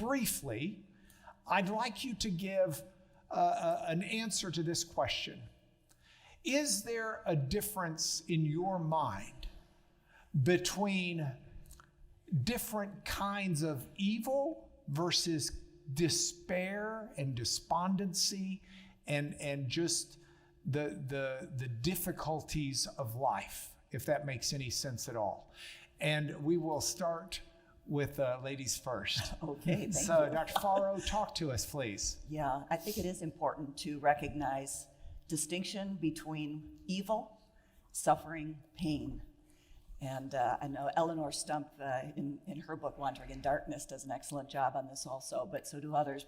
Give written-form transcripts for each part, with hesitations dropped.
briefly, I'd like you to give an answer to this question. Is there a difference in your mind between different kinds of evil versus despair and despondency and just the difficulties of life, if that makes any sense at all? And we will start with ladies first. Okay, thank so, you. Dr. Faro, talk to us, please. Yeah, I think it is important to recognize distinction between evil, suffering, pain. And I know Eleanor Stump in her book, Wandering in Darkness, does an excellent job on this also, but so do others.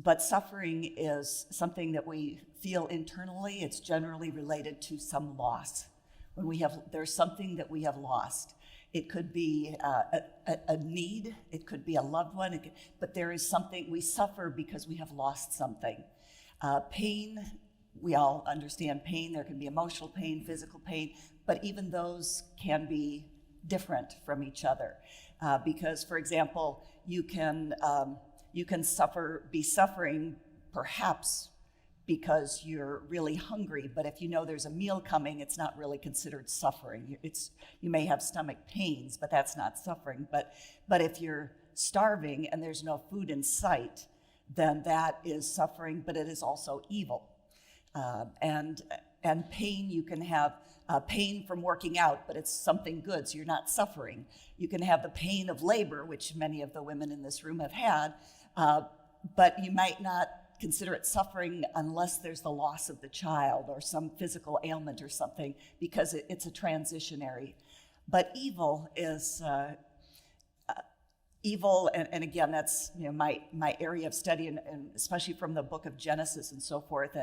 But suffering is something that we feel internally. It's generally related to some loss. When there's something that we have lost. It could be a need, it could be a loved one, but there is something, we suffer because we have lost something. Pain, we all understand pain. There can be emotional pain, physical pain, but even those can be different from each other. Because, for example, you can be suffering perhaps because you're really hungry, but if you know there's a meal coming, it's not really considered suffering. You may have stomach pains, but that's not suffering. But if you're starving and there's no food in sight, then that is suffering, but it is also evil. And pain, you can have pain from working out, but it's something good, so you're not suffering. You can have the pain of labor, which many of the women in this room have had, but you might not consider it suffering unless there's the loss of the child or some physical ailment or something, because it's a transitionary. But evil is evil, and again, that's my area of study, and especially from the book of Genesis and so forth.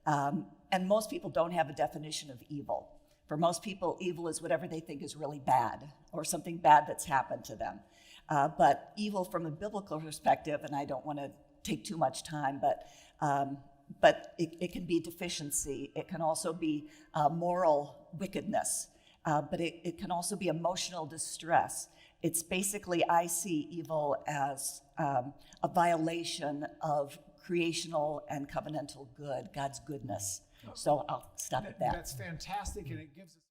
And most people don't have a definition of evil. For most people, evil is whatever they think is really bad or something bad that's happened to them. But evil from a biblical perspective, and I don't want to take too much time, but it can be deficiency. It can also be moral wickedness, but it can also be emotional distress. It's basically, I see evil as a violation of creational and covenantal good, God's goodness. So I'll stop at that. That's fantastic, and it gives us